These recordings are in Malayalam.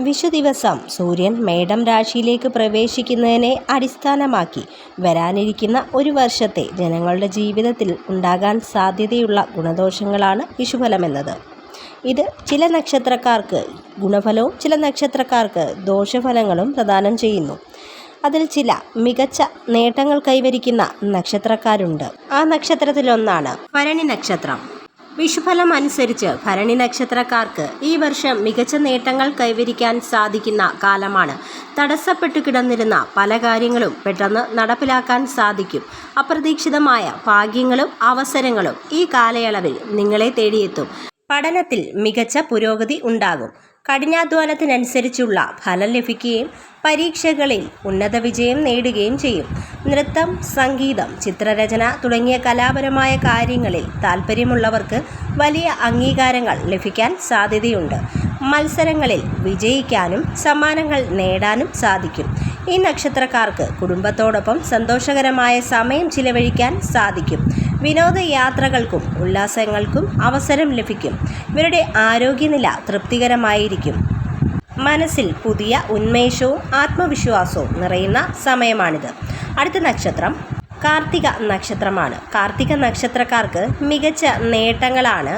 വിഷു ദിവസം സൂര്യൻ മേടം രാശിയിലേക്ക് പ്രവേശിക്കുന്നതിനെ അടിസ്ഥാനമാക്കി വരാനിരിക്കുന്ന ഒരു വർഷത്തെ ജനങ്ങളുടെ ജീവിതത്തിൽ ഉണ്ടാകാൻ സാധ്യതയുള്ള ഗുണദോഷങ്ങളാണ് വിഷുഫലമെന്നത്. ഇത് ചില നക്ഷത്രക്കാർക്ക് ഗുണഫലവും ചില നക്ഷത്രക്കാർക്ക് ദോഷഫലങ്ങളും പ്രദാനം ചെയ്യുന്നു. അതിൽ ചില മികച്ച നേട്ടങ്ങൾ കൈവരിക്കുന്ന നക്ഷത്രക്കാരുണ്ട്. ആ നക്ഷത്രത്തിലൊന്നാണ് ഭരണി നക്ഷത്രം. വിഷുഫലം അനുസരിച്ച് ഭരണി നക്ഷത്രക്കാർക്ക് ഈ വർഷം മികച്ച നേട്ടങ്ങൾ കൈവരിക്കാൻ സാധിക്കുന്ന കാലമാണ്. തടസ്സപ്പെട്ടു കിടന്നിരുന്ന പല കാര്യങ്ങളും പെട്ടെന്ന് നടപ്പിലാക്കാൻ സാധിക്കും. അപ്രതീക്ഷിതമായ ഭാഗ്യങ്ങളും അവസരങ്ങളും ഈ കാലയളവിൽ നിങ്ങളെ തേടിയെത്തും. പഠനത്തിൽ മികച്ച പുരോഗതി ഉണ്ടാകും. കഠിനാധ്വാനത്തിനനുസരിച്ചുള്ള ഫലം ലഭിക്കുകയും പരീക്ഷകളിൽ ഉന്നത വിജയം നേടുകയും ചെയ്യും. നൃത്തം, സംഗീതം, ചിത്രരചന തുടങ്ങിയ കലാപരമായ കാര്യങ്ങളിൽ താൽപ്പര്യമുള്ളവർക്ക് വലിയ അംഗീകാരങ്ങൾ ലഭിക്കാൻ സാധ്യതയുണ്ട്. മത്സരങ്ങളിൽ വിജയിക്കാനും സമ്മാനങ്ങൾ നേടാനും സാധിക്കും. ഈ നക്ഷത്രക്കാർക്ക് കുടുംബത്തോടൊപ്പം സന്തോഷകരമായ സമയം ചിലവഴിക്കാൻ സാധിക്കും. വിനോദയാത്രകൾക്കും ഉല്ലാസങ്ങൾക്കും അവസരം ലഭിക്കും. ഇവരുടെ ആരോഗ്യനില തൃപ്തികരമായിരിക്കും. മനസ്സിൽ പുതിയ ഉന്മേഷവും ആത്മവിശ്വാസവും നിറയുന്ന സമയമാണിത്. അടുത്ത നക്ഷത്രം കാർത്തിക നക്ഷത്രമാണ്. കാർത്തിക നക്ഷത്രക്കാർക്ക് മികച്ച നേട്ടങ്ങളാണ്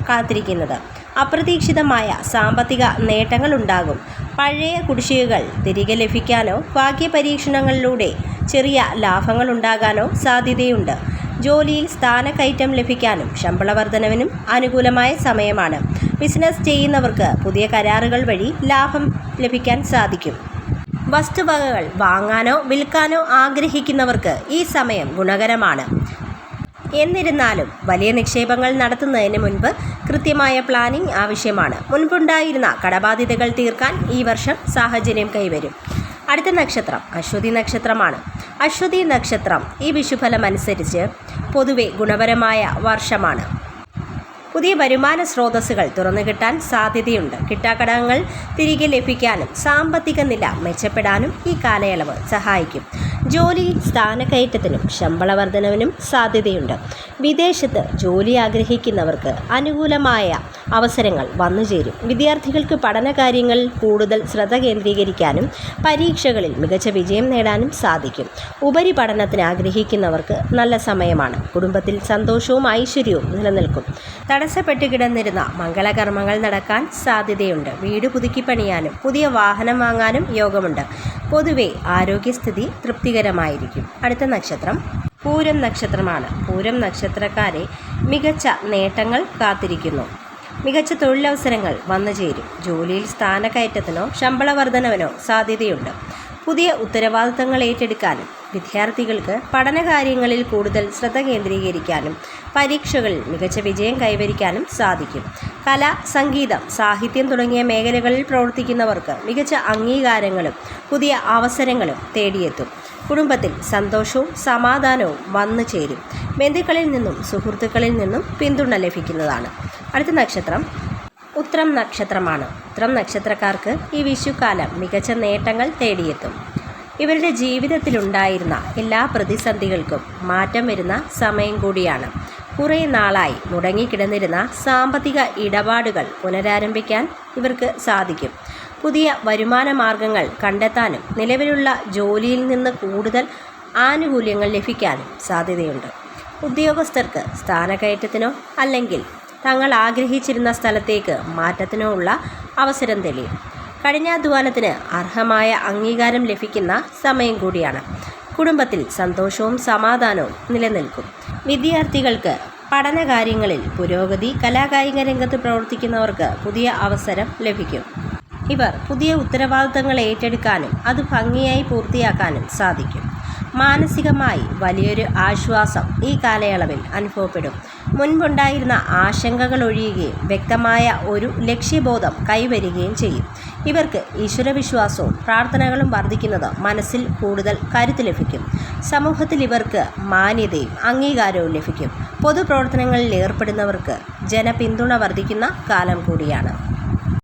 കാത്തിരിക്കുന്നത്. അപ്രതീക്ഷിതമായ സാമ്പത്തിക നേട്ടങ്ങൾ ഉണ്ടാകും. പഴയ കുടിശ്ശികകൾ തിരികെ ലഭിക്കാനോ ഭാഗ്യപരീക്ഷണങ്ങളിലൂടെ ചെറിയ ലാഭങ്ങൾ ഉണ്ടാകാനോ സാധ്യതയുണ്ട്. ജോലിയിൽ സ്ഥാനക്കയറ്റം ലഭിക്കാനും ശമ്പള വർധനവിനും അനുകൂലമായ സമയമാണ്. ബിസിനസ് ചെയ്യുന്നവർക്ക് പുതിയ കരാറുകൾ വഴി ലാഭം ലഭിക്കാൻ സാധിക്കും. വസ്തുവകകൾ വാങ്ങാനോ വിൽക്കാനോ ആഗ്രഹിക്കുന്നവർക്ക് ഈ സമയം ഗുണകരമാണ്. എന്നിരുന്നാലും വലിയ നിക്ഷേപങ്ങൾ നടത്തുന്നതിന് മുൻപ് കൃത്യമായ പ്ലാനിംഗ് ആവശ്യമാണ്. മുൻപുണ്ടായിരുന്ന കടബാധ്യതകൾ തീർക്കാൻ ഈ വർഷം സാഹചര്യം കൈവരും. അടുത്ത നക്ഷത്രം അശ്വതി നക്ഷത്രമാണ്. അശ്വതി നക്ഷത്രം ഈ വിഷുഫലം അനുസരിച്ച് പൊതുവെ ഗുണപരമായ വർഷമാണ്. പുതിയ വരുമാന സ്രോതസ്സുകൾ തുറന്നു കിട്ടാൻ സാധ്യതയുണ്ട്. കിട്ടാക്കടങ്ങൾ തിരികെ ലഭിക്കാനും സാമ്പത്തിക നില മെച്ചപ്പെടാനും ഈ കാലയളവ് സഹായിക്കും. ജോലിയിൽ സ്ഥാനക്കയറ്റത്തിനും ശമ്പള വർധനവിനും സാധ്യതയുണ്ട്. വിദേശത്ത് ജോലി ആഗ്രഹിക്കുന്നവർക്ക് അനുകൂലമായ അവസരങ്ങൾ വന്നുചേരും. വിദ്യാർത്ഥികൾക്ക് പഠനകാര്യങ്ങളിൽ കൂടുതൽ ശ്രദ്ധ കേന്ദ്രീകരിക്കാനും പരീക്ഷകളിൽ മികച്ച വിജയം നേടാനും സാധിക്കും. ഉപരിപഠനത്തിന് ആഗ്രഹിക്കുന്നവർക്ക് നല്ല സമയമാണ്. കുടുംബത്തിൽ സന്തോഷവും ഐശ്വര്യവും നിലനിൽക്കും. തടസ്സപ്പെട്ടു കിടന്നിരുന്ന മംഗളകർമ്മങ്ങൾ നടക്കാൻ സാധ്യതയുണ്ട്. വീട് പുതുക്കിപ്പണിയാനും പുതിയ വാഹനം വാങ്ങാനും യോഗമുണ്ട്. പൊതുവെ ആരോഗ്യസ്ഥിതി തൃപ്തികരമായിരിക്കും. അടുത്ത നക്ഷത്രം പൂരം നക്ഷത്രമാണ്. പൂരം നക്ഷത്രക്കാരെ മികച്ച നേട്ടങ്ങൾ കാത്തിരിക്കുന്നു. മികച്ച തൊഴിലവസരങ്ങൾ വന്നു ചേരും. ജോലിയിൽ സ്ഥാനക്കയറ്റത്തിനോ ശമ്പള വർധനവിനോ സാധ്യതയുണ്ട്. പുതിയ ഉത്തരവാദിത്തങ്ങൾ ഏറ്റെടുക്കാനും വിദ്യാർത്ഥികൾക്ക് പഠനകാര്യങ്ങളിൽ കൂടുതൽ ശ്രദ്ധ കേന്ദ്രീകരിക്കാനും പരീക്ഷകളിൽ മികച്ച വിജയം കൈവരിക്കാനും സാധിക്കും. കല, സംഗീതം, സാഹിത്യം തുടങ്ങിയ മേഖലകളിൽ പ്രവർത്തിക്കുന്നവർക്ക് മികച്ച അംഗീകാരങ്ങളും പുതിയ അവസരങ്ങളും തേടിയെത്തും. കുടുംബത്തിൽ സന്തോഷവും സമാധാനവും വന്നു ചേരും. ബന്ധുക്കളിൽ നിന്നും സുഹൃത്തുക്കളിൽ നിന്നും പിന്തുണ ലഭിക്കുന്നതാണ്. അടുത്ത നക്ഷത്രം ഉത്രം നക്ഷത്രമാണ്. ഉത്രം നക്ഷത്രക്കാർക്ക് ഈ വിഷുക്കാലം മികച്ച നേട്ടങ്ങൾ തേടിയെത്തും. ഇവരുടെ ജീവിതത്തിലുണ്ടായിരുന്ന എല്ലാ പ്രതിസന്ധികൾക്കും മാറ്റം വരുന്ന സമയം കൂടിയാണ്. കുറേ നാളായി മുടങ്ങിക്കിടന്നിരുന്ന സാമ്പത്തിക ഇടപാടുകൾ പുനരാരംഭിക്കാൻ ഇവർക്ക് സാധിക്കും. പുതിയ വരുമാന മാർഗങ്ങൾ കണ്ടെത്താനും നിലവിലുള്ള ജോലിയിൽ നിന്ന് കൂടുതൽ ആനുകൂല്യങ്ങൾ ലഭിക്കാനും സാധ്യതയുണ്ട്. ഉദ്യോഗസ്ഥർക്ക് സ്ഥാനക്കയറ്റത്തിനോ അല്ലെങ്കിൽ തങ്ങൾ ആഗ്രഹിച്ചിരുന്ന സ്ഥലത്തേക്ക് മാറ്റത്തിനോ ഉള്ള അവസരം തെളിയും. കഠിനാധ്വാനത്തിന് അർഹമായ അംഗീകാരം ലഭിക്കുന്ന സമയം കൂടിയാണ്. കുടുംബത്തിൽ സന്തോഷവും സമാധാനവും നിലനിൽക്കും. വിദ്യാർത്ഥികൾക്ക് പഠനകാര്യങ്ങളിൽ പുരോഗതി, കലാകായിക രംഗത്ത് പ്രവർത്തിക്കുന്നവർക്ക് പുതിയ അവസരം ലഭിക്കും. ഇവർ പുതിയ ഉത്തരവാദിത്തങ്ങൾ ഏറ്റെടുക്കാനും അത് ഭംഗിയായി പൂർത്തിയാക്കാനും സാധിക്കും. മാനസികമായി വലിയൊരു ആശ്വാസം ഈ കാലയളവിൽ അനുഭവപ്പെടും. മുൻപുണ്ടായിരുന്ന ആശങ്കകൾ ഒഴിയുകയും വ്യക്തമായ ഒരു ലക്ഷ്യബോധം കൈവരികയും ചെയ്യും. ഇവർക്ക് ഈശ്വരവിശ്വാസവും പ്രാർത്ഥനകളും വർദ്ധിക്കുന്നത് മനസ്സിൽ കൂടുതൽ കരുത്ത് ലഭിക്കും. സമൂഹത്തിൽ ഇവർക്ക് മാന്യതയും അംഗീകാരവും ലഭിക്കും. പൊതുപ്രവർത്തനങ്ങളിൽ ഏർപ്പെടുന്നവർക്ക് ജനപിന്തുണ വർദ്ധിക്കുന്ന കാലം കൂടിയാണ്.